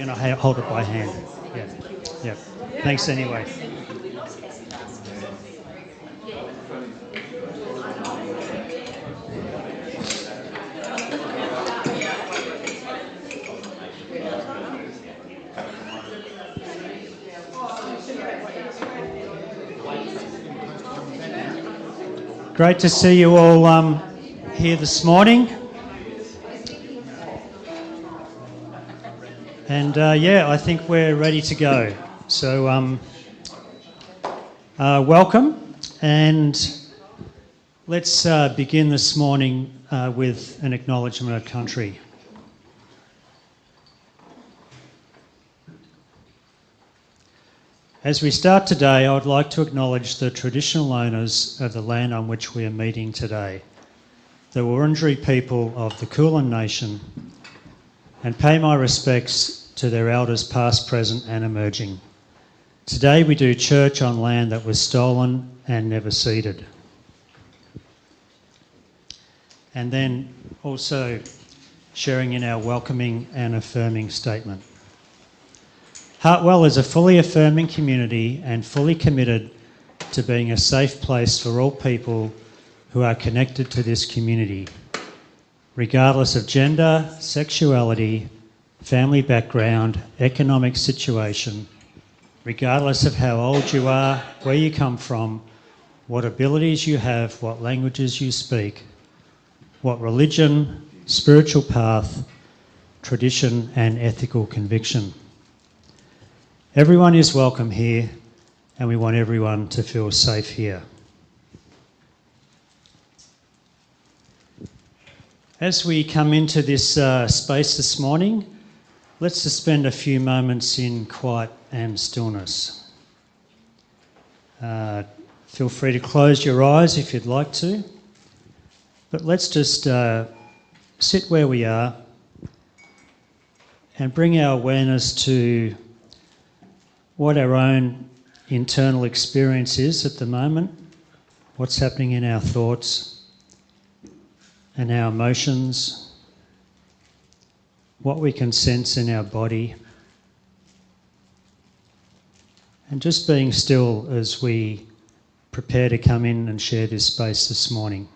going to hold it by hand. Yeah. Thanks anyway. Great to see you all here this morning. And I think we're ready to go. So welcome, and let's begin this morning with an acknowledgement of country. As we start today, I would like to acknowledge the traditional owners of the land on which we are meeting today, the Wurundjeri people of the Kulin Nation, and pay my respects to their elders past, present and emerging. Today we do church on land that was stolen and never ceded. And then also sharing in our welcoming and affirming statement. Hartwell is a fully affirming community and fully committed to being a safe place for all people who are connected to this community, regardless of gender, sexuality, family background, economic situation, regardless of how old you are, where you come from, what abilities you have, what languages you speak, what religion, spiritual path, tradition and ethical conviction. Everyone is welcome here, and we want everyone to feel safe here. As we come into this space this morning, let's just spend a few moments in quiet and stillness. Feel free to close your eyes if you'd like to, but let's just sit where we are and bring our awareness to what our own internal experience is at the moment, what's happening in our thoughts and our emotions, what we can sense in our body, and just being still as we prepare to come in and share this space this morning.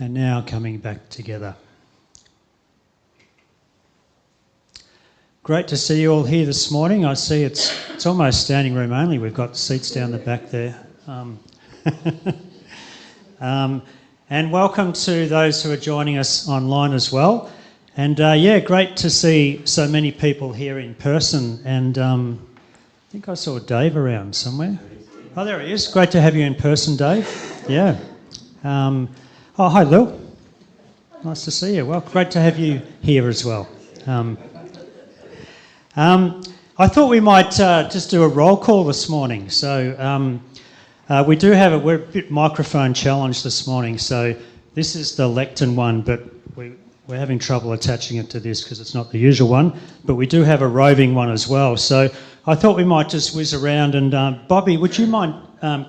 And now coming back together. Great to see you all here this morning. I see it's almost standing room only. We've got seats down the back there. And welcome to those who are joining us online as well. And great to see so many people here in person. And I think I saw Dave around somewhere. Oh, there he is. Great to have you in person, Dave. Yeah. Oh, hi, Lil. Nice to see you. Well, great to have you here as well. I thought we might just do a roll call this morning. So we're a bit microphone challenged this morning. So this is the lectern one, but we're having trouble attaching it to this because it's not the usual one. But we do have a roving one as well. So I thought we might just whiz around. And Bobby, would you mind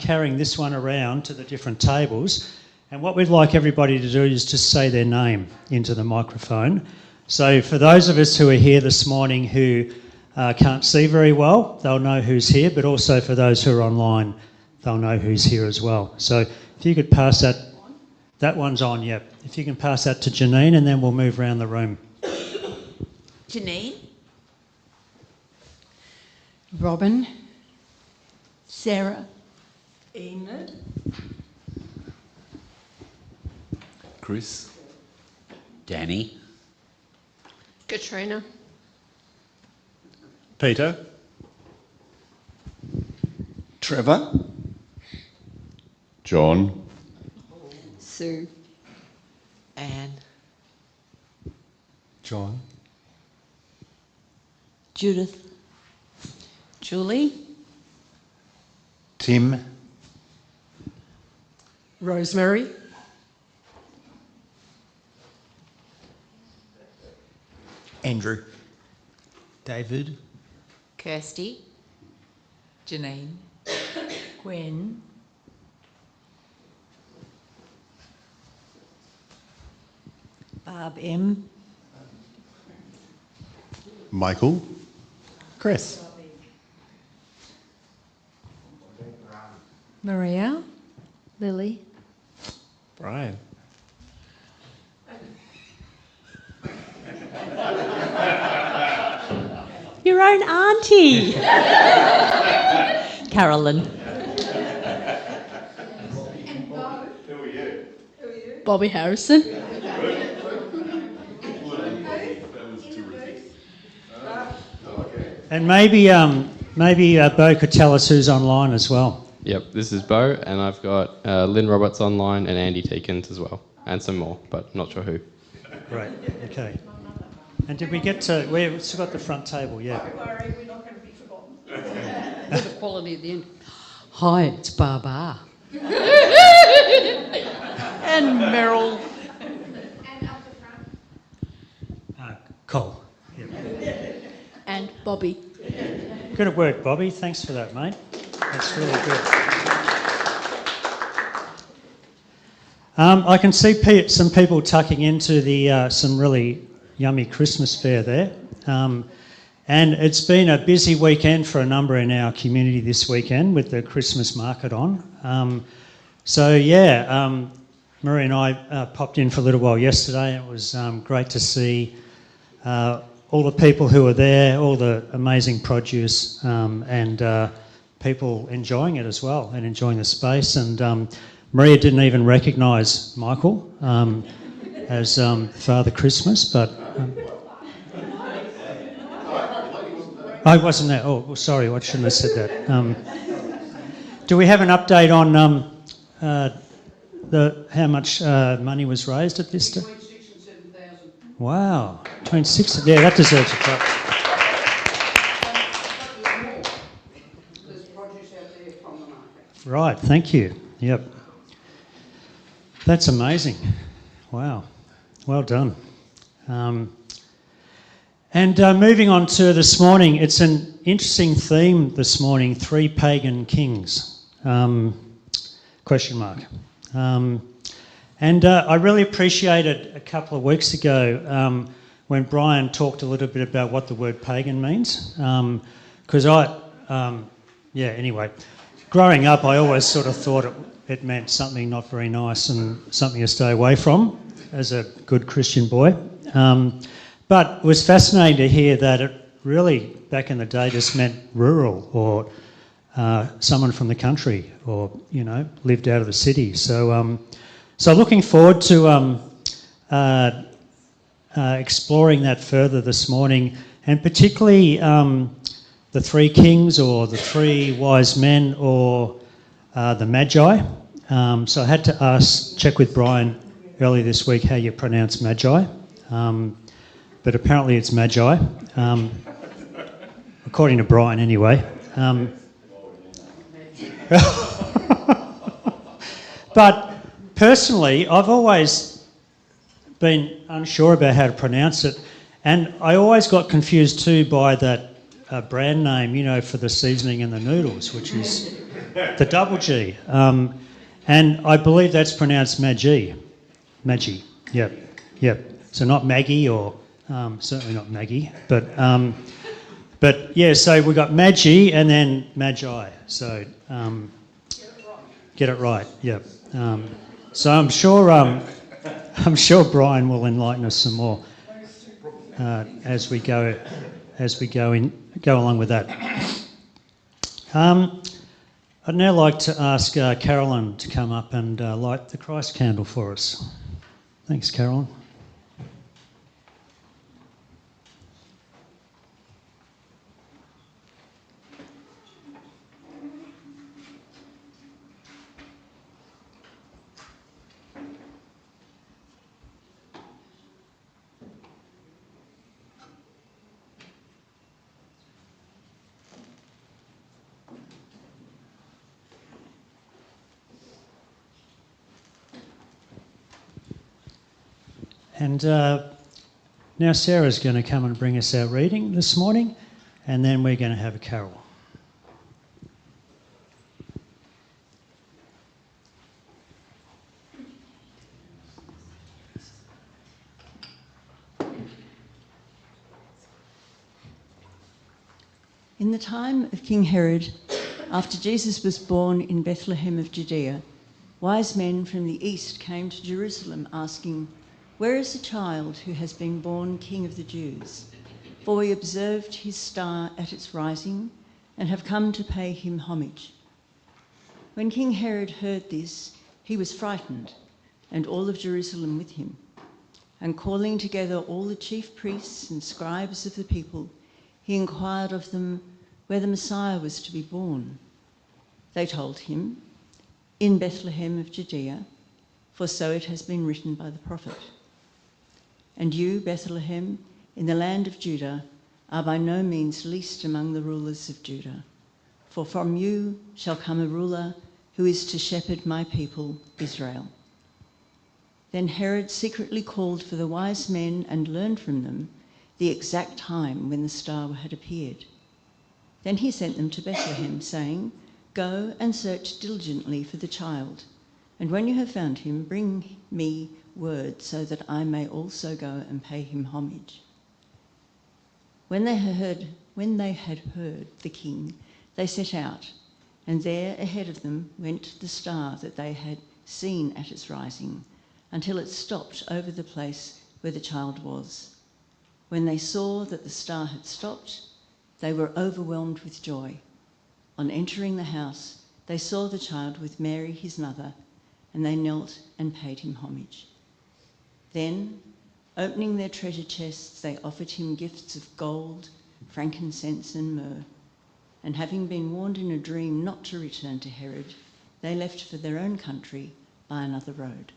carrying this one around to the different tables? And what we'd like everybody to do is just say their name into the microphone. So for those of us who are here this morning who can't see very well, they'll know who's here, but also for those who are online, they'll know who's here as well. So if you could pass that one's on, yep. If you can pass that to Janine, and then we'll move around the room. Janine. Robin. Sarah. Chris. Danny. Katrina. Peter. Trevor. John. Sue. Anne. John. Judith. Julie. Tim. Rosemary. Andrew. David. Kirsty. Janine. Gwen. Barb M. Michael. Chris. Maria. Lily. Brian. Your own auntie. Carolyn. Bobby Harrison. And maybe Bo could tell us who's online as well. Yep, this is Bo, and I've got Lynn Roberts online and Andy Teakins as well, and some more, but not sure who. Great. Okay. And did we get to? We've still got the front table. Yeah. Don't worry, we're not going to be forgotten. Bit of quality at the end. Hi, it's Barbara. And Meryl. And up the front. Cole. Yeah. And Bobby. Good at work, Bobby. Thanks for that, mate. That's really good. I can see some people tucking into the some really yummy Christmas fare there. And it's been a busy weekend for a number in our community this weekend with the Christmas market on. Marie and I popped in for a little while yesterday. It was great to see all the people who were there, all the amazing produce, and people enjoying it as well and enjoying the space. And Maria didn't even recognise Michael as Father Christmas, but I wasn't there. Oh, well, sorry, I shouldn't have said that. Do we have an update on how much money was raised at this stage? Between 6,000 and 7,000. Wow, between six. Yeah, that deserves a clap. There's produce out there from the market. Right, thank you. Yep. That's amazing. Wow, well done. Moving on to this morning, it's an interesting theme this morning, 3 pagan kings, question mark. I really appreciated a couple of weeks ago when Brian talked a little bit about what the word pagan means. Because anyway, growing up I always sort of thought it meant something not very nice and something to stay away from as a good Christian boy. But it was fascinating to hear that it really, back in the day, just meant rural or someone from the country or, lived out of the city. So looking forward to exploring that further this morning, and particularly the 3 kings or the 3 wise men or the Magi. So I had to check with Brian earlier this week how you pronounce Magi. But apparently it's Magi, according to Brian anyway. But personally, I've always been unsure about how to pronounce it, and I always got confused too by that brand name, for the seasoning and the noodles, which is the double G. And I believe that's pronounced Magi. Magi, yep. So not Maggie or... certainly not Maggie, but yeah. So we got Magi and then Magi. So get it right. Yep. So I'm sure Brian will enlighten us some more as we go along with that. I'd now like to ask Carolyn to come up and light the Christ candle for us. Thanks, Carolyn. And now Sarah's going to come and bring us our reading this morning, and then we're going to have a carol. In the time of King Herod, after Jesus was born in Bethlehem of Judea, wise men from the east came to Jerusalem asking, "Where is the child who has been born King of the Jews? For we observed his star at its rising and have come to pay him homage." When King Herod heard this, he was frightened, and all of Jerusalem with him. And calling together all the chief priests and scribes of the people, he inquired of them where the Messiah was to be born. They told him, "In Bethlehem of Judea, for so it has been written by the prophet. And you, Bethlehem, in the land of Judah, are by no means least among the rulers of Judah, for from you shall come a ruler who is to shepherd my people, Israel." Then Herod secretly called for the wise men and learned from them the exact time when the star had appeared. Then he sent them to Bethlehem, saying, "Go and search diligently for the child, and when you have found him, bring me word so that I may also go and pay him homage." When they had heard the king, they set out, and there ahead of them went the star that they had seen at its rising, until it stopped over the place where the child was. When they saw that the star had stopped, they were overwhelmed with joy. On entering the house, they saw the child with Mary, his mother, and they knelt and paid him homage. Then, opening their treasure chests, they offered him gifts of gold, frankincense, and myrrh. And having been warned in a dream not to return to Herod, they left for their own country by another road.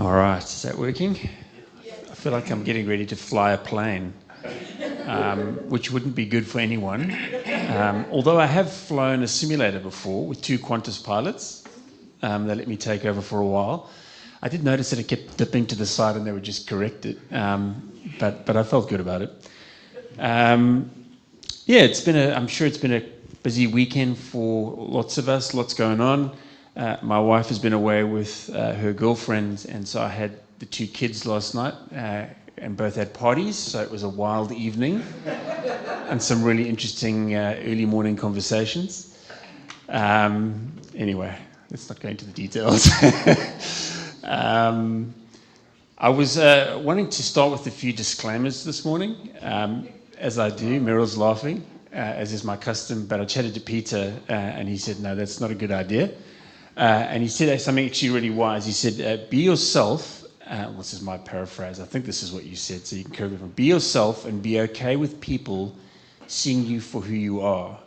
All right, is that working? I feel like I'm getting ready to fly a plane, which wouldn't be good for anyone. Although I have flown a simulator before with 2 Qantas pilots. They let me take over for a while. I did notice that it kept dipping to the side and they would just correct it, but I felt good about it. I'm sure it's been a busy weekend for lots of us, lots going on. My wife has been away with her girlfriend, and so I had the 2 kids last night, and both had parties, so it was a wild evening and some really interesting early morning conversations. Anyway, let's not go into the details. I was wanting to start with a few disclaimers this morning. As I do, Meryl's laughing, as is my custom, but I chatted to Peter and he said, no, that's not a good idea. And he said something actually really wise. He said, be yourself. This is my paraphrase. I think this is what you said, so you can correct me. Be yourself and be okay with people seeing you for who you are.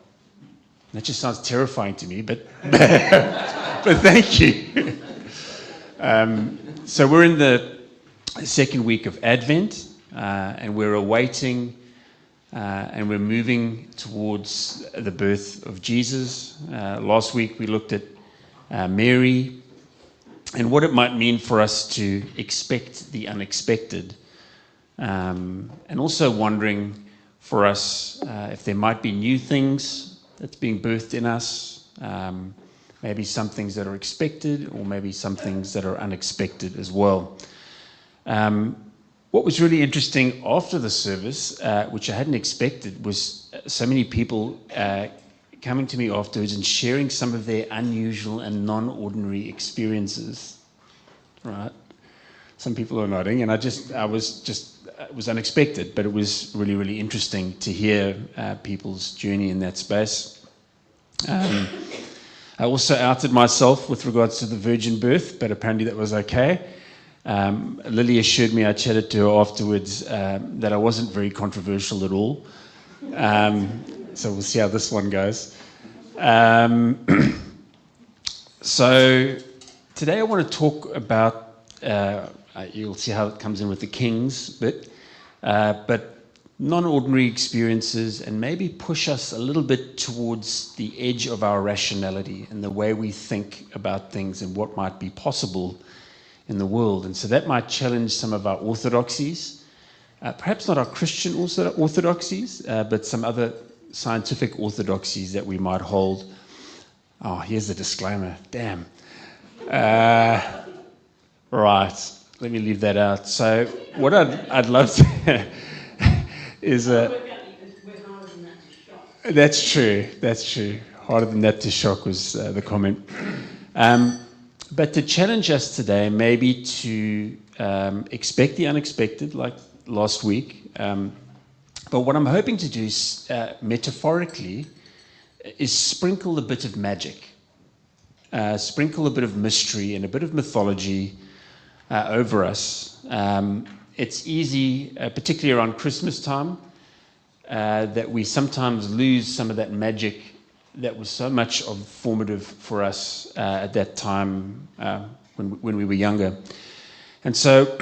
That just sounds terrifying to me, but thank you. So we're in the second week of Advent, and we're awaiting and we're moving towards the birth of Jesus. Last week we looked at Mary and what it might mean for us to expect the unexpected, and also wondering for us if there might be new things that's being birthed in us, maybe some things that are expected or maybe some things that are unexpected as well. What was really interesting after the service, which I hadn't expected, was so many people coming to me afterwards and sharing some of their unusual and non-ordinary experiences. Right? Some people are nodding, and it was unexpected, but it was really, really interesting to hear people's journey in that space. I also outed myself with regards to the virgin birth, but apparently that was okay. Lily assured me, I chatted to her afterwards, that I wasn't very controversial at all. So we'll see how this one goes. So today I want to talk about, you'll see how it comes in with the Kings bit, but non-ordinary experiences, and maybe push us a little bit towards the edge of our rationality and the way we think about things and what might be possible in the world. And so that might challenge some of our orthodoxies, perhaps not our Christian orthodoxies, but some other scientific orthodoxies that we might hold. Oh, here's the disclaimer. Damn. Right. Let me leave that out. So what I'd love to is... That's true. Harder than that to shock was the comment. But to challenge us today, maybe to expect the unexpected, like last week. But what I'm hoping to do is, metaphorically, is sprinkle a bit of magic, sprinkle a bit of mystery and a bit of mythology over us. It's easy, particularly around Christmas time, that we sometimes lose some of that magic that was so much of formative for us at that time when we were younger. And so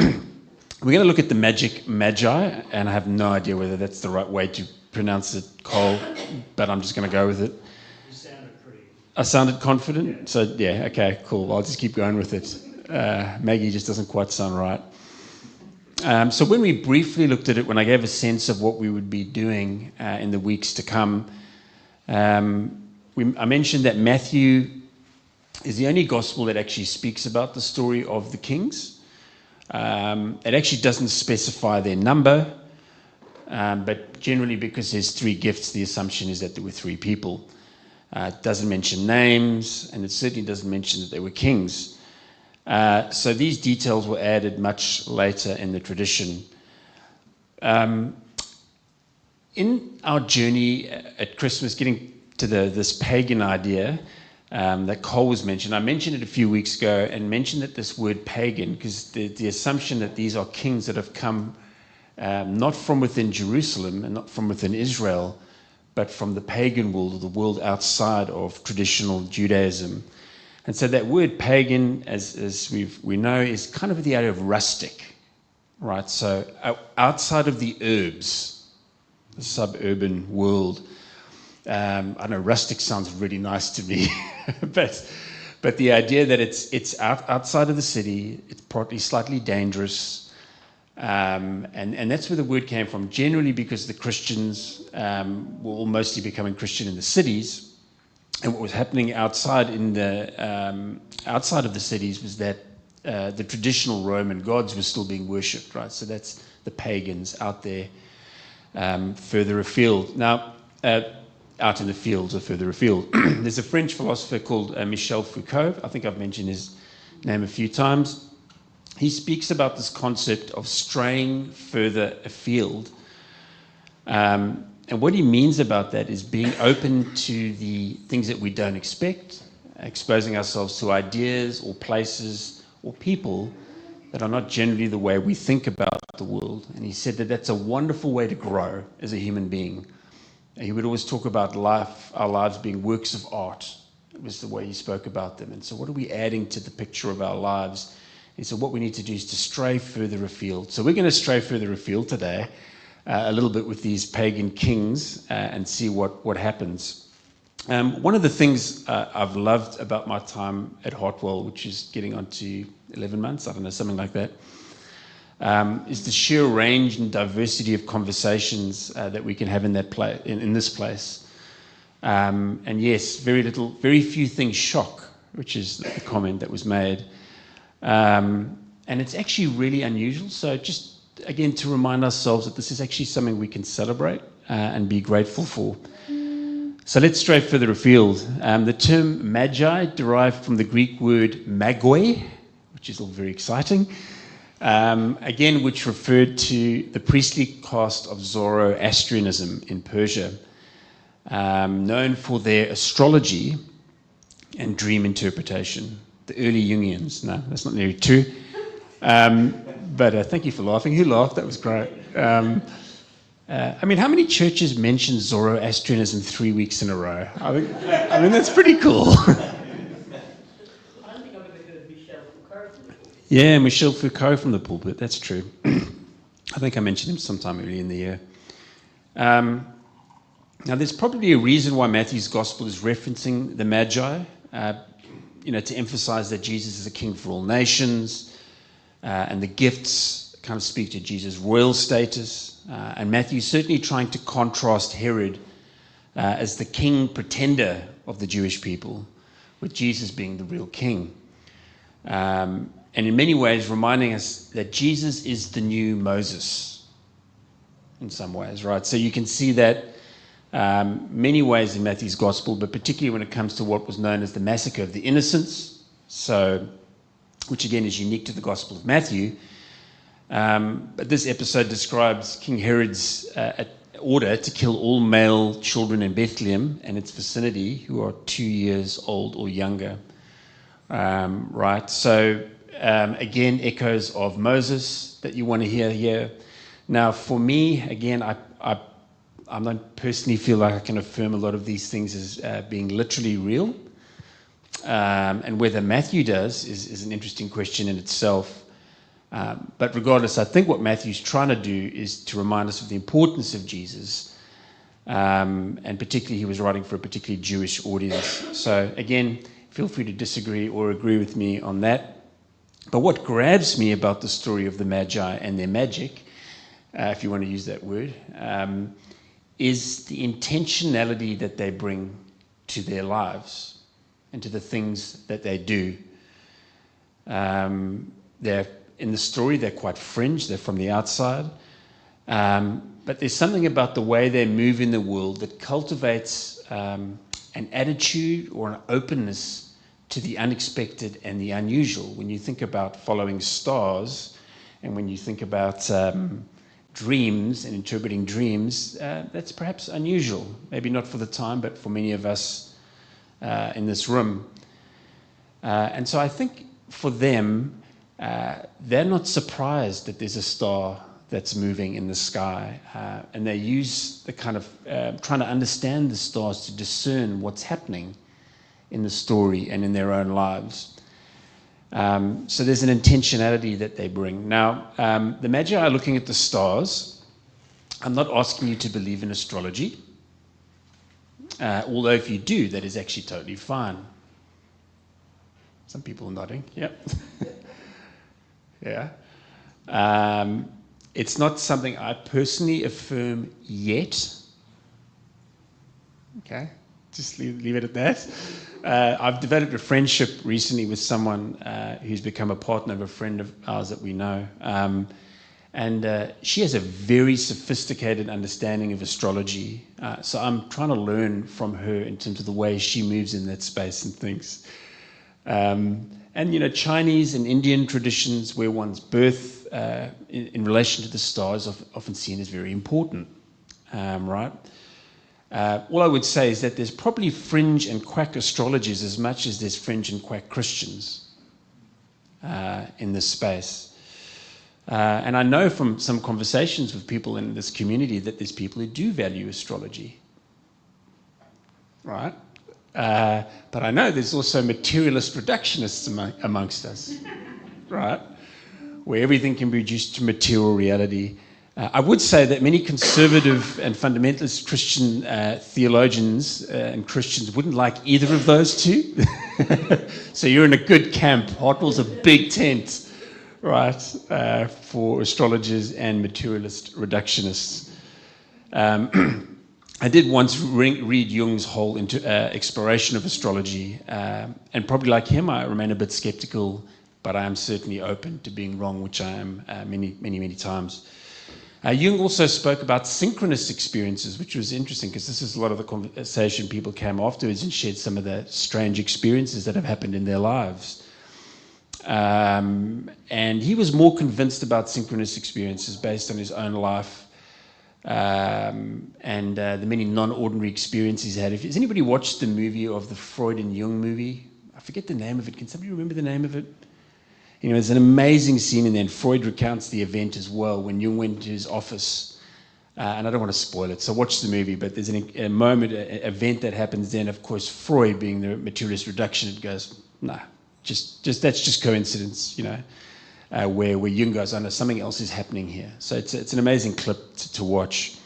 we're going to look at the magic Magi, and I have no idea whether that's the right way to pronounce it, Cole, but I'm just going to go with it. You sounded pretty... I sounded confident? Yeah. So, yeah, okay, cool. I'll just keep going with it. Maggie just doesn't quite sound right. So when we briefly looked at it, when I gave a sense of what we would be doing in the weeks to come, I mentioned that Matthew is the only gospel that actually speaks about the story of the kings. It actually doesn't specify their number, but generally because there's 3 gifts, the assumption is that there were 3 people. It doesn't mention names, and it certainly doesn't mention that they were kings. So these details were added much later in the tradition. In our journey at Christmas, getting to this pagan idea that Cole was mentioned, I mentioned it a few weeks ago and mentioned that this word pagan, because the assumption that these are kings that have come not from within Jerusalem and not from within Israel, but from the pagan world, or the world outside of traditional Judaism. And so that word pagan, as we know, is kind of the idea of rustic, right? So outside of the urbs, the suburban world, I know rustic sounds really nice to me, but the idea that it's outside of the city, it's probably slightly dangerous, and that's where the word came from. Generally, because the Christians were all mostly becoming Christian in the cities. And what was happening outside outside of the cities was that the traditional Roman gods were still being worshipped, right? So that's the pagans out there further afield. Now, out in the fields or further afield, there's a French philosopher called Michel Foucault. I think I've mentioned his name a few times. He speaks about this concept of straying further afield. And what he means about that is being open to the things that we don't expect, exposing ourselves to ideas or places or people that are not generally the way we think about the world. And he said that that's a wonderful way to grow as a human being. He would always talk about our lives being works of art. It was the way he spoke about them. And so what are we adding to the picture of our lives? He said what we need to do is to stray further afield. So we're going to stray further afield today. A little bit with these pagan kings and see what happens. One of the things I've loved about my time at Hartwell, which is getting on to 11 months, I don't know, something like that, is the sheer range and diversity of conversations that we can have in this place. And yes, very few things shock, which is the comment that was made. And it's actually really unusual. So just again, to remind ourselves that this is actually something we can celebrate and be grateful for. So let's stray further afield. The term Magi derived from the Greek word magoi, which is all very exciting, again, which referred to the priestly caste of Zoroastrianism in Persia, known for their astrology and dream interpretation. The early Jungians. No, that's not nearly true. But thank you for laughing. Who laughed? That was great. I mean, how many churches mention Zoroastrianism 3 weeks in a row? I mean, that's pretty cool. I don't think I've ever heard Michel Foucault from the pulpit. Yeah, Michel Foucault from the pulpit. That's true. I think I mentioned him sometime early in the year. Now, there's probably a reason why Matthew's gospel is referencing the Magi, to emphasize that Jesus is a king for all nations. And the gifts kind of speak to Jesus' royal status. And Matthew's certainly trying to contrast Herod as the king pretender of the Jewish people, with Jesus being the real king. And in many ways reminding us that Jesus is the new Moses, in some ways, right? So you can see that many ways in Matthew's gospel, but particularly when it comes to what was known as the massacre of the innocents. So which again is unique to the Gospel of Matthew. But this episode describes King Herod's order to kill all male children in Bethlehem and its vicinity who are 2 years old or younger. Right, so again, echoes of Moses that you want to hear here. Now, for me, again, I don't personally feel like I can affirm a lot of these things as being literally real. And whether Matthew does is an interesting question in itself. But regardless, I think what Matthew's trying to do is to remind us of the importance of Jesus. And particularly, he was writing for a particularly Jewish audience. So again, feel free to disagree or agree with me on that. But what grabs me about the story of the Magi and their magic, if you want to use that word, is the intentionality that they bring to their lives and to the things that they do. They're in the story, they're quite fringe, they're from the outside. But there's something about the way they move in the world that cultivates an attitude or an openness to the unexpected and the unusual. When you think about following stars and when you think about dreams and interpreting dreams, that's perhaps unusual. Maybe not for the time, but for many of us in this room. And so I think for them, they're not surprised that there's a star that's moving in the sky. And they use the kind of trying to understand the stars to discern what's happening in the story and in their own lives. So there's an intentionality that they bring. Now, the Magi are looking at the stars. I'm not asking you to believe in astrology, although if you do, that is actually totally fine. Some people are nodding, yep. Yeah. It's not something I personally affirm yet. Okay, just leave it at that. I've developed a friendship recently with someone who's become a partner of a friend of ours that we know. And she has a very sophisticated understanding of astrology. So I'm trying to learn from her in terms of the way she moves in that space and things. And, you know, Chinese and Indian traditions where one's birth in relation to the stars are often seen as very important, right? All I would say is that there's probably fringe and quack astrologers as much as there's fringe and quack Christians in this space. And I know from some conversations with people in this community that there's people who do value astrology, right? But I know there's also materialist reductionists amongst us, right? Where everything can be reduced to material reality. I would say that many conservative and fundamentalist Christian theologians and Christians wouldn't like either of those two. So you're in a good camp. Hartwell's a big tent, right, for astrologers and materialist reductionists. I did once read Jung's whole exploration of astrology, and probably like him, I remain a bit skeptical, but I am certainly open to being wrong, which I am many times. Jung also spoke about synchronous experiences, which was interesting because this is a lot of the conversation. People came afterwards and shared some of the strange experiences that have happened in their lives. And he was more convinced about synchronous experiences based on his own life and the many non-ordinary experiences he's had. Has anybody watched the movie of the Freud and Jung movie? I forget the name of it. Can somebody remember the name of it? You know, there's an amazing scene in there, and Freud recounts the event as well when Jung went to his office. And I don't want to spoil it, so watch the movie, but there's a moment, an event that happens then. Of course, Freud, being the materialist reductionist, goes, nah, that's just coincidence, you know, where Jung goes, oh no, something else is happening here. So it's an amazing clip to watch.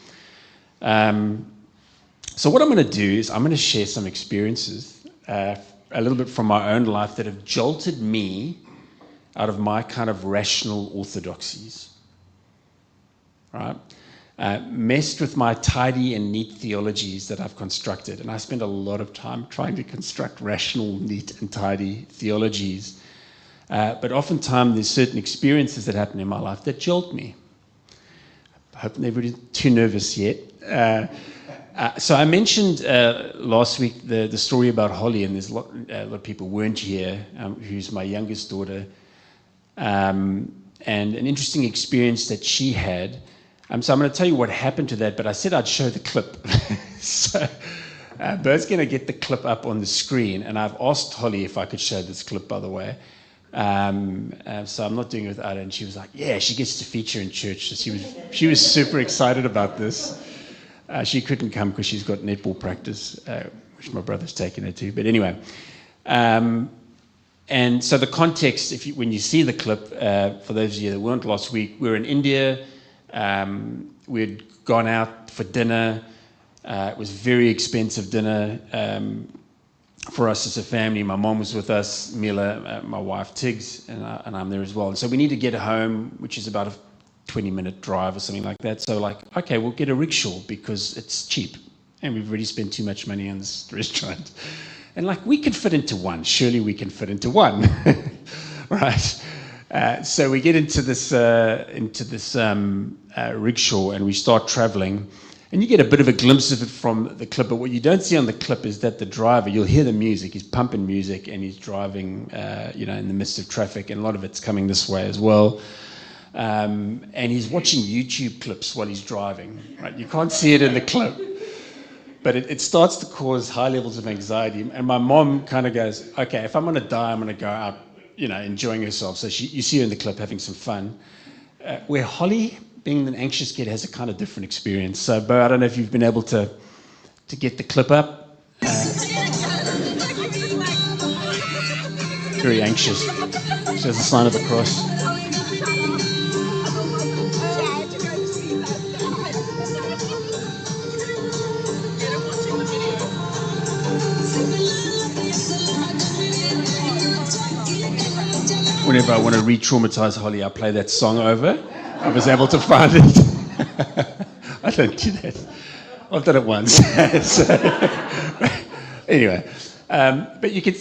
So what I'm going to do is I'm going to share some experiences, a little bit from my own life that have jolted me out of my kind of rational orthodoxies, right? Messed with my tidy and neat theologies that I've constructed. And I spend a lot of time trying to construct rational, neat and tidy theologies. But oftentimes there's certain experiences that happen in my life that jolt me. I hope nobody's too nervous yet. So I mentioned last week the story about Holly, and there's a lot of people weren't here, who's my youngest daughter. And an interesting experience that she had. So I'm going to tell you what happened to that, but I said I'd show the clip. So Bert's going to get the clip up on the screen, and I've asked Holly if I could show this clip, by the way. So I'm not doing it without her, and she was like, yeah, she gets to feature in church. So she was super excited about this. She couldn't come because she's got netball practice, which my brother's taken her to. But anyway, and so the context, when you see the clip, for those of you that weren't last week, we were in India. We'd gone out for dinner. It was very expensive dinner for us as a family. My mom was with us, Mila, my wife Tiggs, and I'm there as well. And so we need to get home, which is about a 20-minute drive or something like that. So like, okay, we'll get a rickshaw because it's cheap. And we've already spent too much money on this restaurant. And like, we could fit into one. Surely we can fit into one, right? So we get into this rickshaw and we start traveling. And you get a bit of a glimpse of it from the clip. But what you don't see on the clip is that the driver, you'll hear the music. He's pumping music and he's driving, in the midst of traffic. And a lot of it's coming this way as well. And he's watching YouTube clips while he's driving, right? You can't see it in the clip. But it starts to cause high levels of anxiety. And my mom kind of goes, okay, if I'm going to die, I'm going to go out, enjoying herself. So you see her in the clip having some fun. Where Holly, being an anxious kid, has a kind of different experience. So, Bo, I don't know if you've been able to get the clip up. very anxious. She has the sign of the cross. Whenever I want to re-traumatize Holly, I play that song over. I was able to find it. I don't do that. I've done it once. So, anyway, but you could,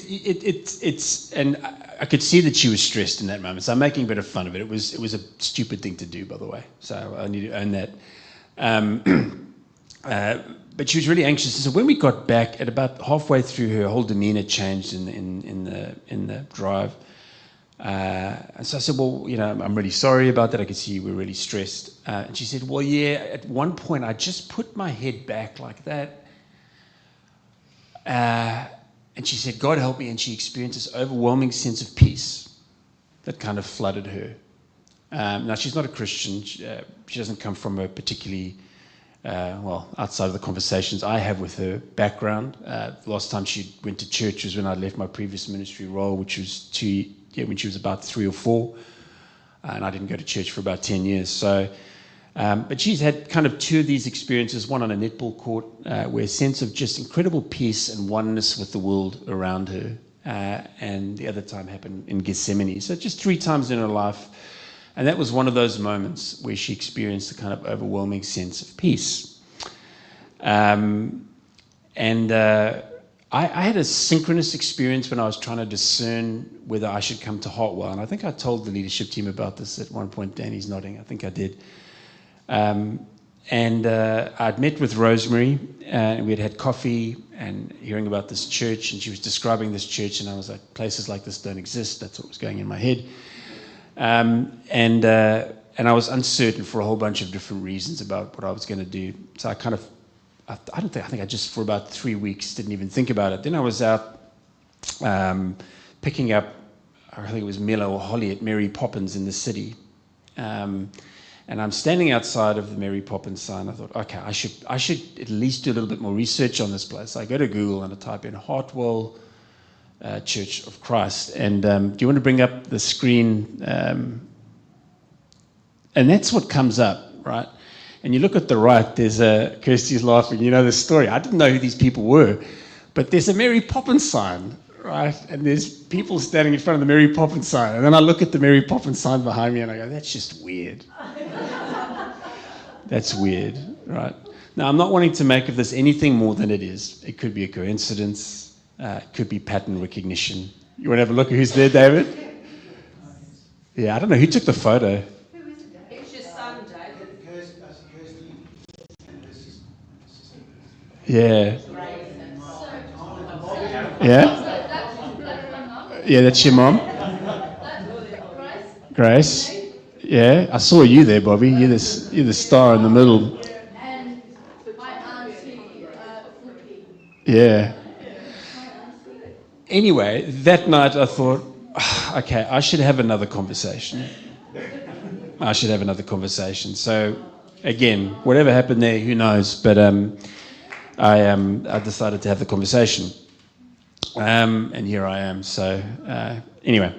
and I could see that she was stressed in that moment. So I'm making a bit of fun of it. It was a stupid thing to do, by the way. So I need to own that. But she was really anxious. So when we got back, at about halfway through, her whole demeanor changed in the drive. And so I said, well, I'm really sorry about that. I could see you were really stressed. And she said, well, yeah, at one point I just put my head back like that. And she said, God help me. And she experienced this overwhelming sense of peace that kind of flooded her. Now, she's not a Christian. She doesn't come from a particularly, outside of the conversations I have with her background. The last time she went to church was when I left my previous ministry role, which was when she was about 3 or 4, and I didn't go to church for about 10 years. So, but she's had kind of 2 of these experiences, one on a netball court, where a sense of just incredible peace and oneness with the world around her, and the other time happened in Gethsemane. So just 3 times in her life, and that was one of those moments where she experienced a kind of overwhelming sense of peace. I had a synchronous experience when I was trying to discern whether I should come to Hartwell. And I think I told the leadership team about this at one point. Danny's nodding. I think I did. I'd met with Rosemary, and we had coffee and hearing about this church. And she was describing this church, and I was like, places like this don't exist. That's what was going in my head. And I was uncertain for a whole bunch of different reasons about what I was going to do. So I kind of, I think I just for about 3 weeks didn't even think about it. Then I was out picking up, I think it was Mila or Holly at Mary Poppins in the city. And I'm standing outside of the Mary Poppins sign. I thought, okay, I should at least do a little bit more research on this place. I go to Google and I type in Hartwell Church of Christ. And do you want to bring up the screen? And that's what comes up, right? And you look at the right, there's Kirsty's laughing, you know the story. I didn't know who these people were, but there's a Mary Poppins sign, right? And there's people standing in front of the Mary Poppins sign. And then I look at the Mary Poppins sign behind me and I go, that's just weird. That's weird, right? Now, I'm not wanting to make of this anything more than it is. It could be a coincidence. It could be pattern recognition. You want to have a look at who's there, David? Yeah, I don't know. Who took the photo? Yeah. Yeah? Yeah, that's your mom? Grace? Yeah, I saw you there, Bobby. You're the star in the middle. And my auntie, Flippy. Yeah. Anyway, that night I thought, okay, I should have another conversation. So, again, whatever happened there, who knows? But I decided to have the conversation. And here I am. So, anyway.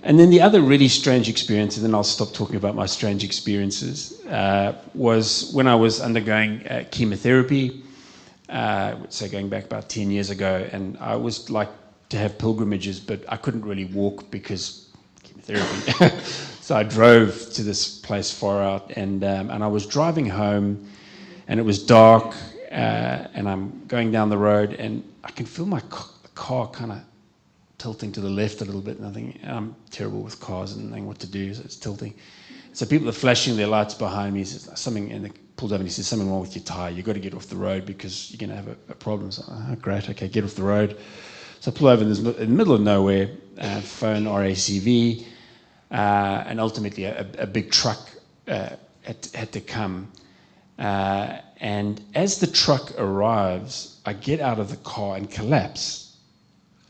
And then the other really strange experience, and then I'll stop talking about my strange experiences, was when I was undergoing chemotherapy, so going back about 10 years ago, and I always like to have pilgrimages, but I couldn't really walk because chemotherapy. So I drove to this place far out, and I was driving home, and it was dark, and I'm going down the road, and I can feel my car kind of tilting to the left a little bit, and I think I'm terrible with cars and knowing what to do, so it's tilting. So people are flashing their lights behind me, says something, and they pulled over and he says, something wrong with your tyre, you've got to get off the road because you're going to have a problem. So, great, okay, get off the road. So I pull over in the middle of nowhere, phone RACV, and ultimately a big truck had to come. And as the truck arrives, I get out of the car and collapse.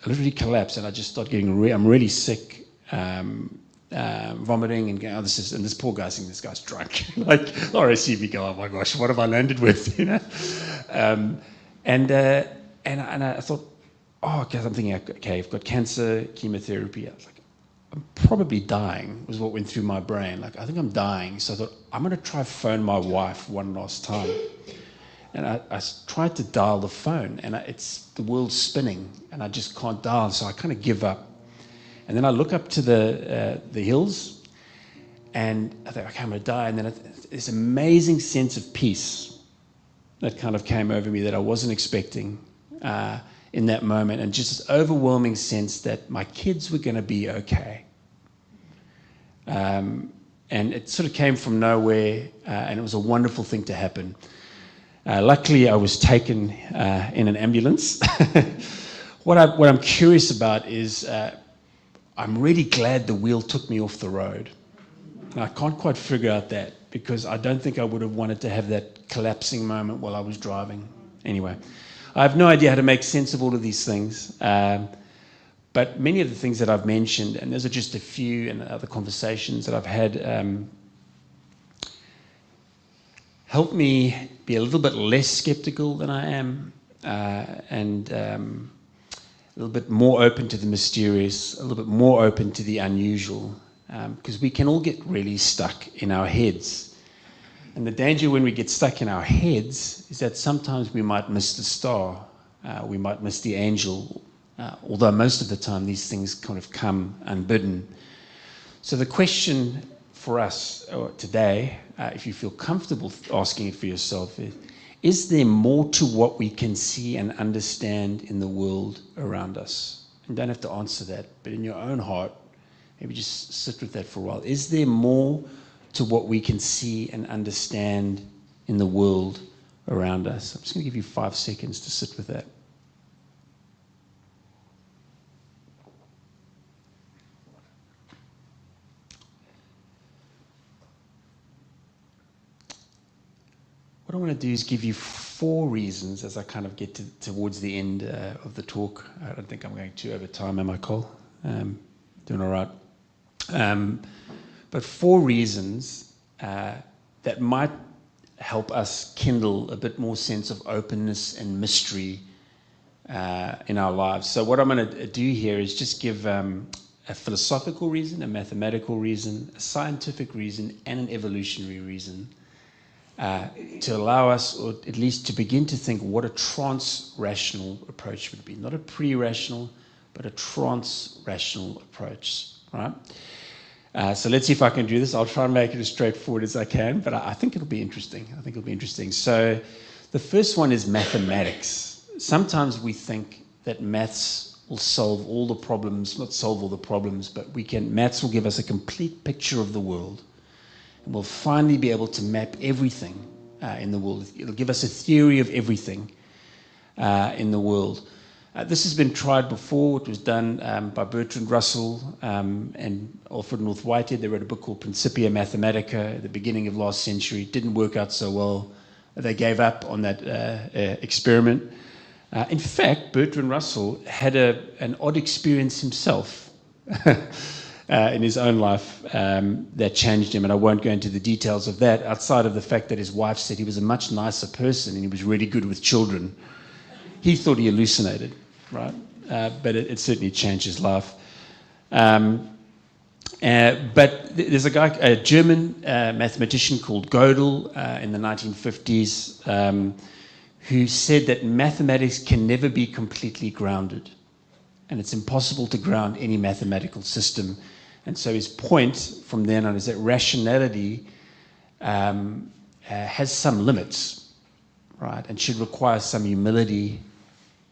I literally collapse, and I just start getting I'm really sick, vomiting, and going, and this poor guy saying this guy's drunk. Like, RACV go, oh my gosh, what have I landed with, you know? And I thought, oh, okay, I'm thinking, okay, I've got cancer, chemotherapy. I was like, I'm probably dying, was what went through my brain. Like, I think I'm dying. So I thought, I'm going to try phone my wife one last time. And I tried to dial the phone, and the world's spinning, and I just can't dial, so I kind of give up. And then I look up to the hills, and I think, okay, I'm going to die. And then this amazing sense of peace that kind of came over me that I wasn't expecting in that moment, and just this overwhelming sense that my kids were going to be okay. And it sort of came from nowhere, and it was a wonderful thing to happen. Luckily, I was taken in an ambulance. What I'm curious about is I'm really glad the wheel took me off the road. And I can't quite figure out that, because I don't think I would have wanted to have that collapsing moment while I was driving. Anyway, I have no idea how to make sense of all of these things. But many of the things that I've mentioned, and those are just a few and other conversations that I've had, helped me be a little bit less skeptical than I am, and a little bit more open to the mysterious, a little bit more open to the unusual, because we can all get really stuck in our heads. And the danger when we get stuck in our heads is that sometimes we might miss the star, we might miss the angel, although most of the time these things kind of come unbidden. So the question for us today, if you feel comfortable asking it for yourself, is there more to what we can see and understand in the world around us? You don't have to answer that, but in your own heart, maybe just sit with that for a while. Is there more to what we can see and understand in the world around us? I'm just going to give you 5 seconds to sit with that. What I want to do is give you 4 reasons as I kind of get towards the end of the talk. I don't think I'm going too over time, am I, Cole? Doing all right. But 4 reasons that might help us kindle a bit more sense of openness and mystery in our lives. So what I'm going to do here is just give a philosophical reason, a mathematical reason, a scientific reason, and an evolutionary reason. To allow us, or at least to begin to think what a trans-rational approach would be. Not a pre-rational, but a trans-rational approach, right? So let's see if I can do this. I'll try and make it as straightforward as I can, but I think it'll be interesting. So the first one is mathematics. Sometimes we think that maths will solve all the problems, not solve all the problems, but maths will give us a complete picture of the world. We'll finally be able to map everything in the world. It'll give us a theory of everything in the world. This has been tried before. It was done by Bertrand Russell and Alfred North Whitehead. They wrote a book called Principia Mathematica at the beginning of last century. It didn't work out so well. They gave up on that experiment. In fact, Bertrand Russell had an odd experience himself in his own life that changed him, and I won't go into the details of that, outside of the fact that his wife said he was a much nicer person and he was really good with children. He thought he hallucinated, right? But it certainly changed his life. But there's a German mathematician called Gödel in the 1950s who said that mathematics can never be completely grounded, and it's impossible to ground any mathematical system. And so his point from then on is that rationality has some limits, right, and should require some humility.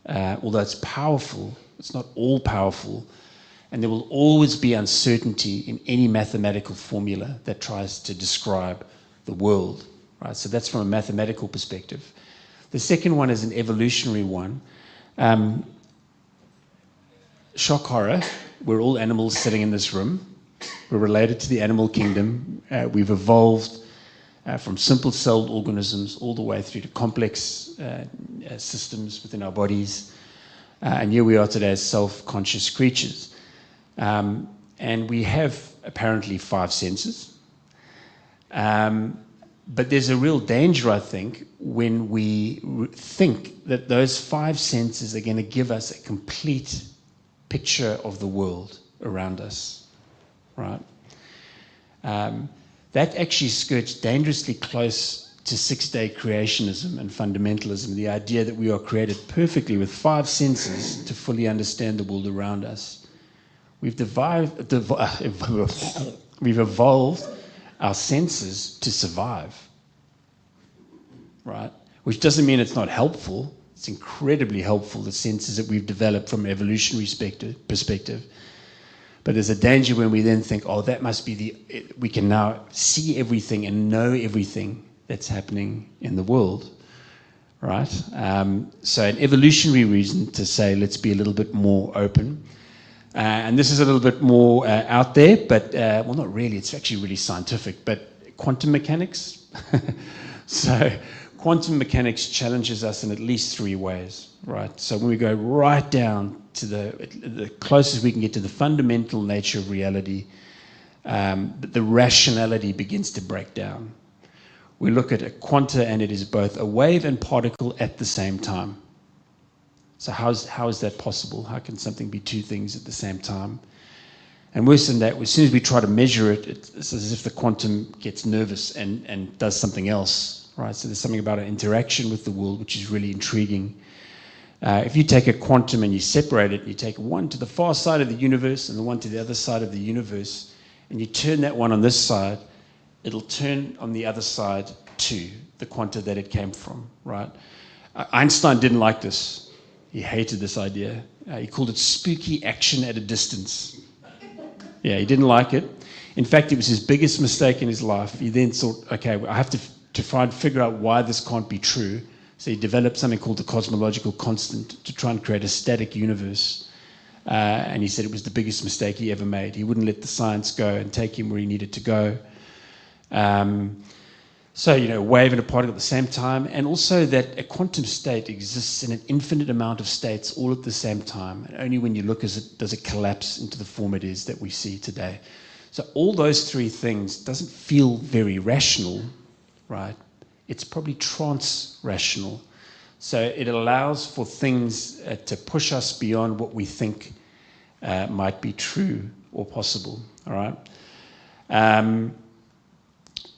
Although it's powerful, it's not all powerful, and there will always be uncertainty in any mathematical formula that tries to describe the world, right? So that's from a mathematical perspective. The second one is an evolutionary one. Shock horror. We're all animals sitting in this room. We're related to the animal kingdom. We've evolved from simple-celled organisms all the way through to complex systems within our bodies. And here we are today as self-conscious creatures. And we have apparently 5 senses. But there's a real danger, I think, when we think that those 5 senses are going to give us a complete picture of the world around us, right? That actually skirts dangerously close to six-day creationism and fundamentalism, the idea that we are created perfectly with 5 senses to fully understand the world around us. We've evolved our senses to survive, right? Which doesn't mean it's not helpful. It's incredibly helpful, the senses that we've developed from an evolutionary perspective. But there's a danger when we then think, oh, that must be we can now see everything and know everything that's happening in the world, right? So an evolutionary reason to say, let's be a little bit more open. And this is a little bit more out there, but, well, not really, it's actually really scientific, but quantum mechanics. So quantum mechanics challenges us in at least 3 ways, right? So when we go right down to the closest we can get to the fundamental nature of reality, the rationality begins to break down. We look at a quanta and it is both a wave and particle at the same time. So how is that possible? How can something be 2 things at the same time? And worse than that, as soon as we try to measure it, it's as if the quantum gets nervous and does something else, right? So there's something about an interaction with the world which is really intriguing. If you take a quantum and you separate it, you take one to the far side of the universe and the one to the other side of the universe, and you turn that one on this side, it'll turn on the other side to the quanta that it came from, right? Einstein didn't like this. He hated this idea. He called it spooky action at a distance. Yeah, he didn't like it. In fact, it was his biggest mistake in his life. He then thought, okay, I have to try and figure out why this can't be true. So he developed something called the cosmological constant to try and create a static universe. And he said it was the biggest mistake he ever made. He wouldn't let the science go and take him where he needed to go. So, a wave and a particle at the same time, and also that a quantum state exists in an infinite amount of states all at the same time. And only when you look at it does it collapse into the form it is that we see today. So all those 3 things doesn't feel very rational, right? It's probably trans-rational. So it allows for things to push us beyond what we think might be true or possible, all right?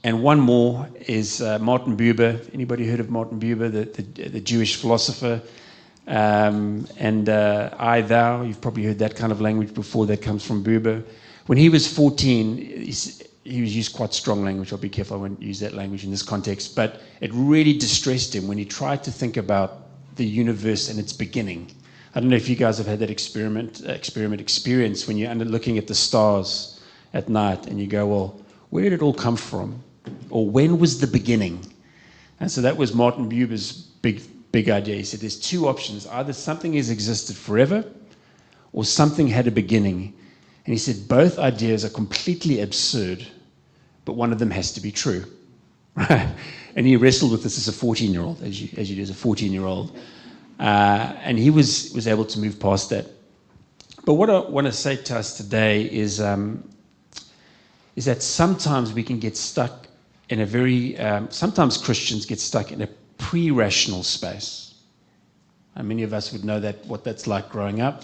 And one more is Martin Buber. Anybody heard of Martin Buber, the Jewish philosopher? And I, thou, you've probably heard that kind of language before. That comes from Buber. When he was 14, he was used quite strong language. I'll be careful I won't use that language in this context. But it really distressed him when he tried to think about the universe and its beginning. I don't know if you guys have had that experience when you're looking at the stars at night and you go, well, where did it all come from? Or when was the beginning? And so that was Martin Buber's big idea. He said there's 2 options. Either something has existed forever or something had a beginning. And he said both ideas are completely absurd, but one of them has to be true. Right? And he wrestled with this as a 14-year-old, as you do as a 14-year-old. And he was able to move past that. But what I want to say to us today is that sometimes we can get stuck in a very, sometimes Christians get stuck in a pre-rational space. And many of us would know what that's like growing up,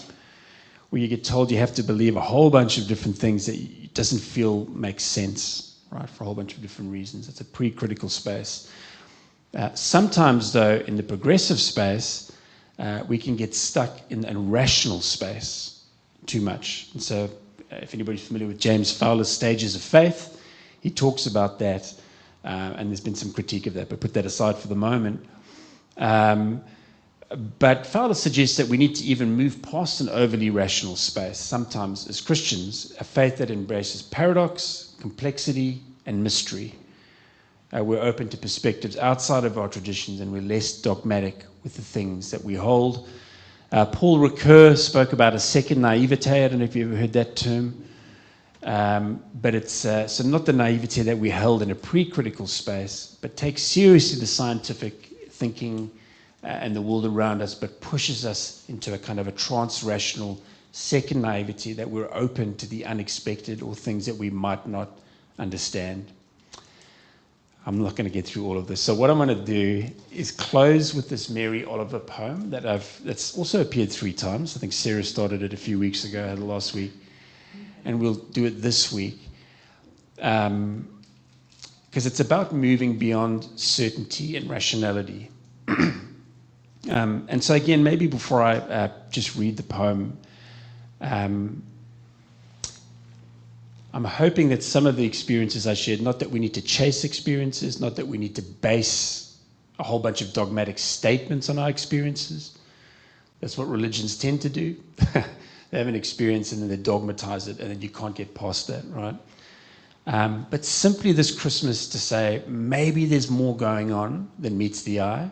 where you get told you have to believe a whole bunch of different things that it doesn't feel makes sense, right, for a whole bunch of different reasons. It's a pre-critical space. Sometimes, though, in the progressive space, we can get stuck in a rational space too much. And so if anybody's familiar with James Fowler's Stages of Faith, he talks about that, and there's been some critique of that, but put that aside for the moment. But Fowler suggests that we need to even move past an overly rational space, sometimes as Christians, a faith that embraces paradox, complexity, and mystery. We're open to perspectives outside of our traditions, and we're less dogmatic with the things that we hold. Paul Ricoeur spoke about a second naivete. I don't know if you ever heard that term. But it's so not the naivete that we held in a pre-critical space, but takes seriously the scientific thinking and the world around us, but pushes us into a kind of a trans-rational second naivety that we're open to the unexpected or things that we might not understand. I'm not going to get through all of this. So what I'm going to do is close with this Mary Oliver poem that's also appeared 3 times. I think Sarah started it a few weeks ago, last week, and we'll do it this week. Because it's about moving beyond certainty and rationality. And so again, maybe before I just read the poem, I'm hoping that some of the experiences I shared, not that we need to chase experiences, not that we need to base a whole bunch of dogmatic statements on our experiences. That's what religions tend to do. They have an experience and then they dogmatize it, and then you can't get past that, right? But simply this Christmas to say, maybe there's more going on than meets the eye.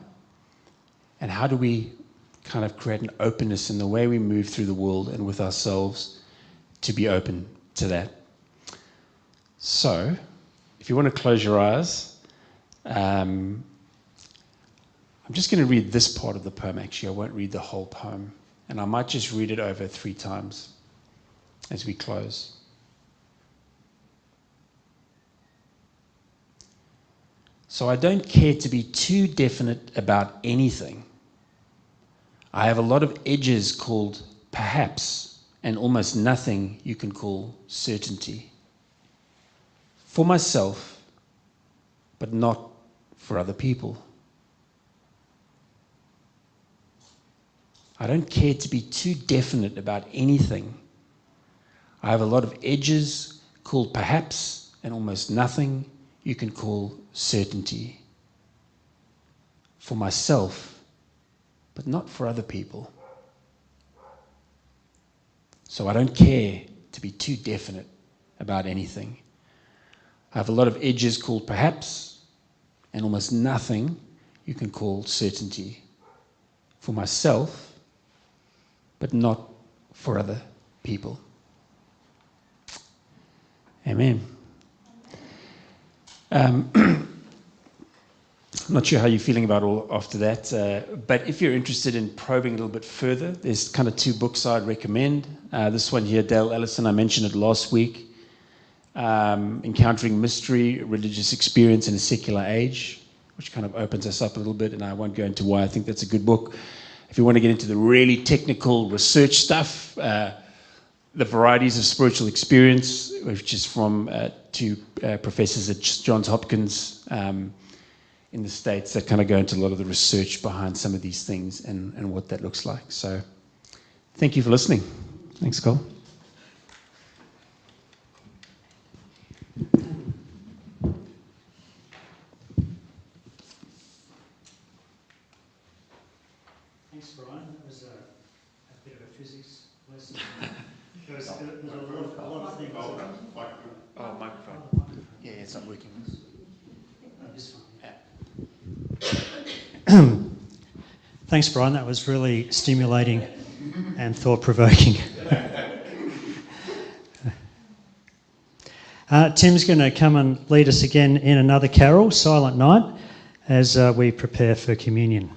And how do we kind of create an openness in the way we move through the world and with ourselves to be open to that? So, if you want to close your eyes, I'm just going to read this part of the poem, actually. I won't read the whole poem. And I might just read it over 3 times as we close. So I don't care to be too definite about anything. I have a lot of edges called perhaps, and almost nothing you can call certainty. For myself, but not for other people. I don't care to be too definite about anything. I have a lot of edges called perhaps, and almost nothing you can call certainty. For myself, but not for other people. So I don't care to be too definite about anything. I have a lot of edges called perhaps, and almost nothing you can call certainty. For myself, but not for other people. Amen. I'm not sure how you're feeling about all after that, but if you're interested in probing a little bit further, there's kind of 2 books I'd recommend. This one here, Dale Ellison, I mentioned it last week. Encountering Mystery, Religious Experience in a Secular Age, which kind of opens us up a little bit, and I won't go into why I think that's a good book. If you want to get into the really technical research stuff, The Varieties of Spiritual Experience, which is from 2 professors at Johns Hopkins in the States that kind of go into a lot of the research behind some of these things and what that looks like. So thank you for listening. Thanks, Cole. Thanks, Brian. That was a bit of a physics lesson. There's a lot of things. Oh, microphone. Yeah, it's not working. This one. Thanks, Brian. That was really stimulating and thought-provoking. Tim's going to come and lead us again in another carol, Silent Night, as we prepare for communion.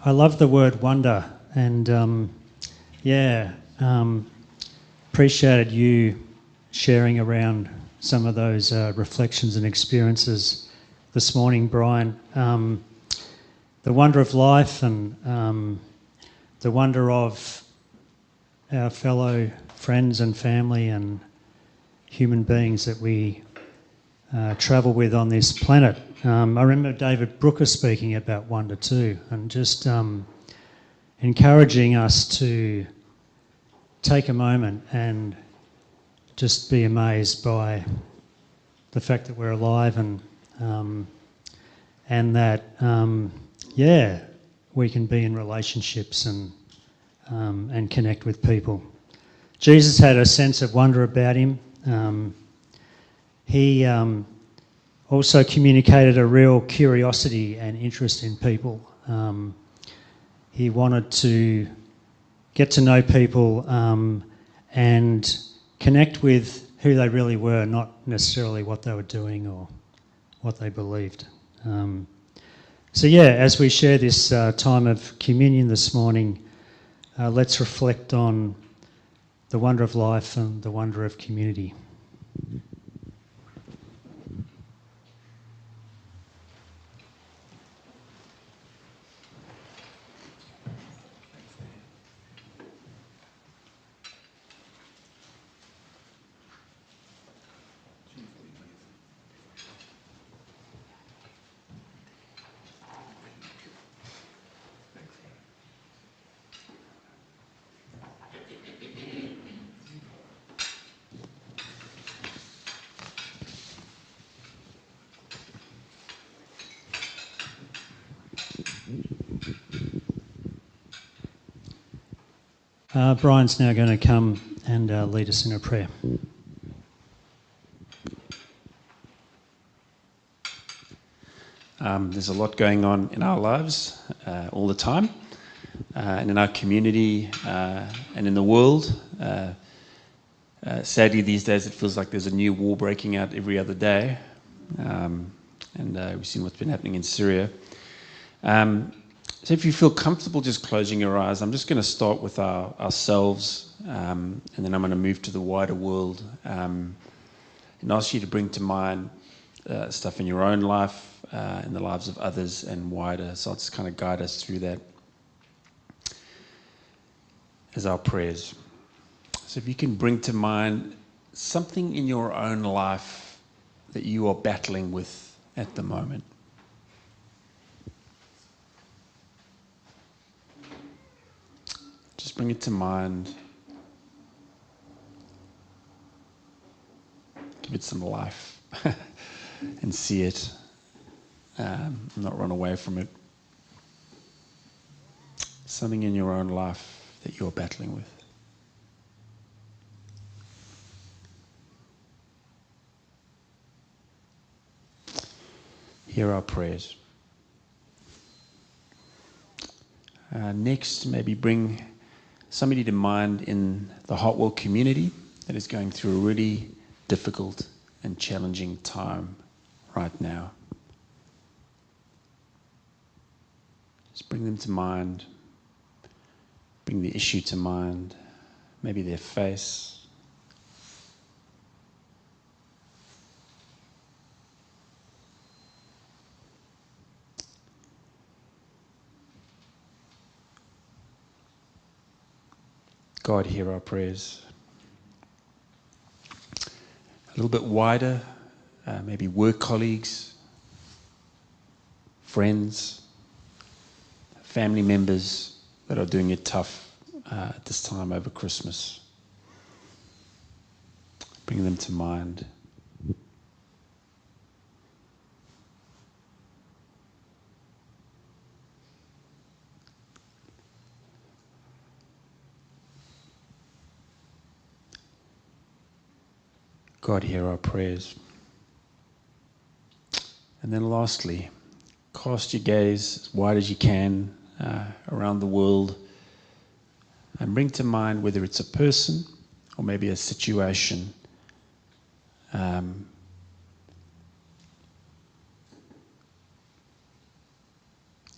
I love the word wonder, and appreciated you sharing around some of those reflections and experiences this morning, Brian. The wonder of life and the wonder of our fellow friends and family and human beings that we travel with on this planet. I remember David Brooker speaking about wonder too, and just encouraging us to take a moment and just be amazed by the fact that we're alive and that we can be in relationships and connect with people. Jesus had a sense of wonder about him. He also communicated a real curiosity and interest in people. He wanted to get to know people and connect with who they really were, not necessarily what they were doing or what they believed. As we share this time of communion this morning, let's reflect on the wonder of life and the wonder of community. Brian's now going to come and lead us in a prayer. There's a lot going on in our lives all the time, and in our community and in the world. Sadly, these days it feels like there's a new war breaking out every other day, and we've seen what's been happening in Syria. So if you feel comfortable just closing your eyes, I'm just going to start with ourselves, and then I'm going to move to the wider world, and ask you to bring to mind stuff in your own life, in the lives of others, and wider. So I'll just kind of guide us through that as our prayers. So if you can bring to mind something in your own life that you are battling with at the moment. Just bring it to mind. Give it some life and see it. Not run away from it. Something in your own life that you're battling with. Hear our prayers. Next, maybe bring somebody to mind in the Hot World community that is going through a really difficult and challenging time right now. Just bring them to mind. Bring the issue to mind. Maybe their face. God, hear our prayers. A little bit wider, maybe work colleagues, friends, family members that are doing it tough at this time over Christmas. Bring them to mind. God, hear our prayers. And then lastly, cast your gaze as wide as you can around the world and bring to mind whether it's a person or maybe a situation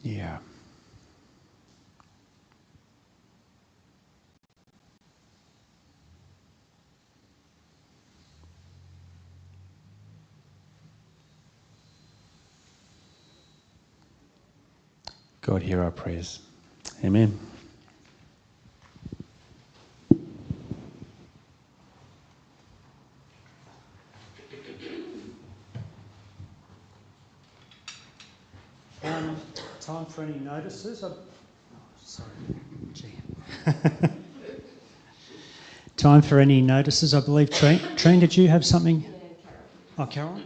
Yeah. God, hear our prayers. Amen. Time for any notices? Sorry. Gee. Time for any notices, I believe. Trine, did you have something? Oh, Carol?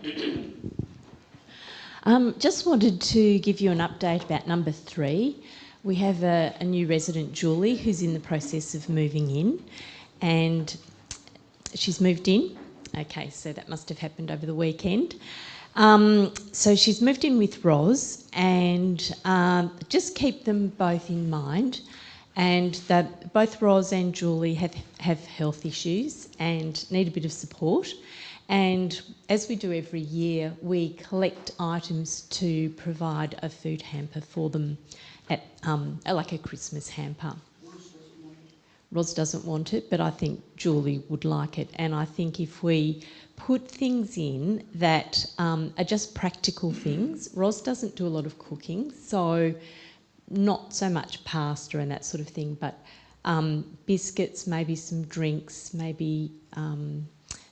Just wanted to give you an update about number 3. We have a new resident, Julie, who's in the process of moving in, and she's moved in. Okay, so that must have happened over the weekend. So she's moved in with Ros, and just keep them both in mind. And that both Ros and Julie have health issues and need a bit of support. And as we do every year, we collect items to provide a food hamper for them, at like a Christmas hamper. Ros doesn't want it, but I think Julie would like it. And I think if we put things in that are just practical things, Ros doesn't do a lot of cooking, so not so much pasta and that sort of thing, but biscuits, maybe some drinks, maybe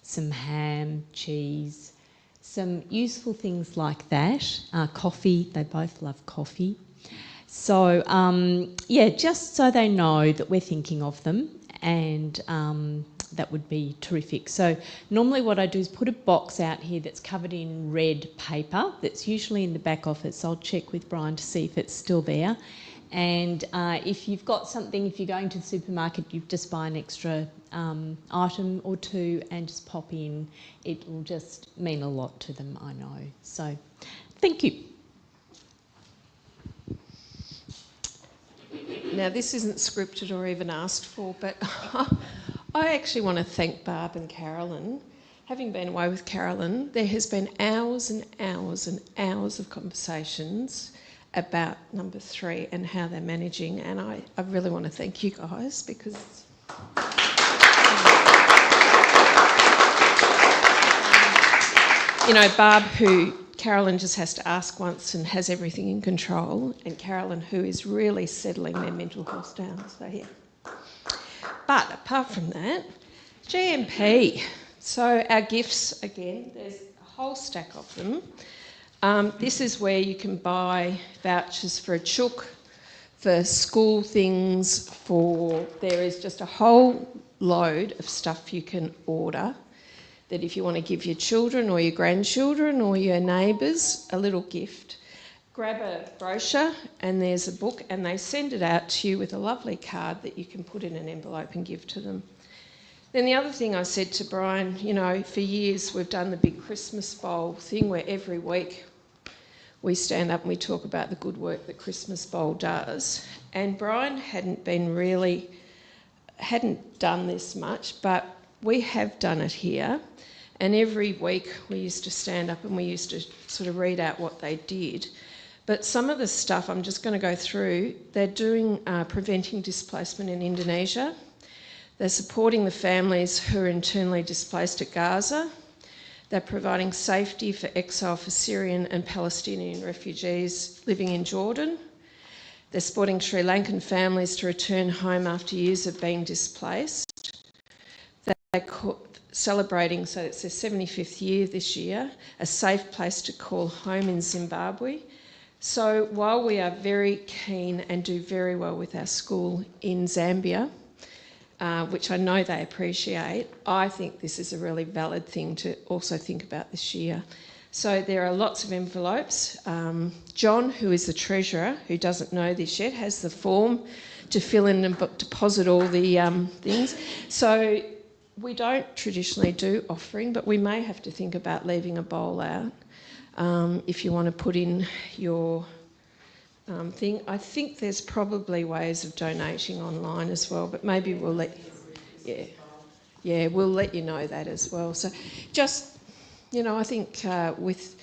some ham, cheese, some useful things like that. Coffee, they both love coffee. So, yeah, just so they know that we're thinking of them, and that would be terrific. So normally what I do is put a box out here that's covered in red paper that's usually in the back office. I'll check with Brian to see if it's still there. And if you've got something, if you're going to the supermarket, you just buy an extra item or two and just pop in. It will just mean a lot to them, I know. So thank you. Now, this isn't scripted or even asked for, but I actually want to thank Barb and Carolyn. Having been away with Carolyn, there has been hours and hours and hours of conversations about number 3 and how they're managing, and I really want to thank you guys, because you know, Barb, who Carolyn just has to ask once and has everything in control, and Carolyn, who is really settling their mental health down. So, yeah. But apart from that, GMP. So our gifts, again, there's a whole stack of them. This is where you can buy vouchers for a chook, for school things, there is just a whole load of stuff you can order, that if you want to give your children or your grandchildren or your neighbours a little gift, grab a brochure and there's a book, and they send it out to you with a lovely card that you can put in an envelope and give to them. Then the other thing I said to Brian, you know, for years we've done the big Christmas Bowl thing where every week we stand up and we talk about the good work that Christmas Bowl does. And Brian hadn't done this much, but we have done it here. And every week we used to stand up and we used to sort of read out what they did. But some of the stuff I'm just going to go through, they're doing preventing displacement in Indonesia. They're supporting the families who are internally displaced at Gaza. They're providing safety for exile for Syrian and Palestinian refugees living in Jordan. They're supporting Sri Lankan families to return home after years of being displaced. They're celebrating, so it's their 75th year this year, a safe place to call home in Zimbabwe. So while we are very keen and do very well with our school in Zambia, which I know they appreciate, I think this is a really valid thing to also think about this year. So there are lots of envelopes. John, who is the treasurer, who doesn't know this yet, has the form to fill in and deposit all the things. So we don't traditionally do offering, but we may have to think about leaving a bowl out if you want to put in your thing. I think there's probably ways of donating online as well, but maybe we'll we'll let you know that as well. So just, you know, I think with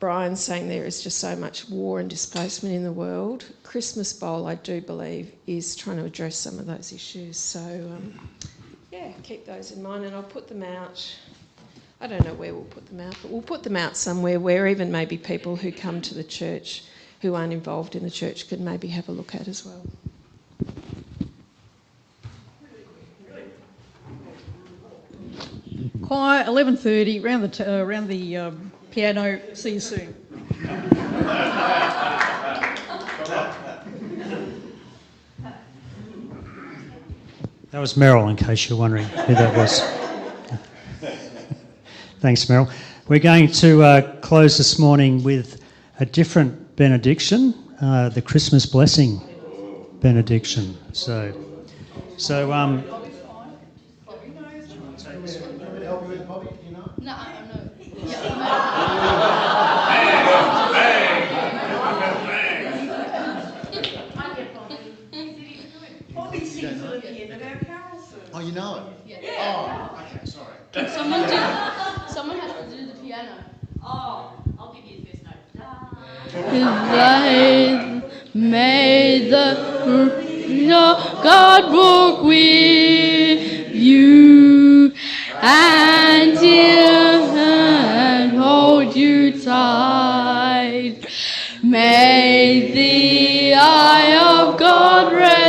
Brian saying there is just so much war and displacement in the world. Christmas Bowl, I do believe, is trying to address some of those issues. So, keep those in mind, and I'll put them out. I don't know where we'll put them out, but we'll put them out somewhere where even maybe people who come to the church who aren't involved in the church could maybe have a look at as well. Choir, 11:30, round the piano. See you soon. That was Meryl, in case you're wondering who that was. Thanks, Meryl. We're going to close this morning with a different benediction, the Christmas blessing benediction. So. No, Oh, you know it? Yeah. Oh, okay, sorry. Someone has to do the piano. Oh, I'll give you the first note. May the God walk with you and heal and hold you tight. May the eye of God rest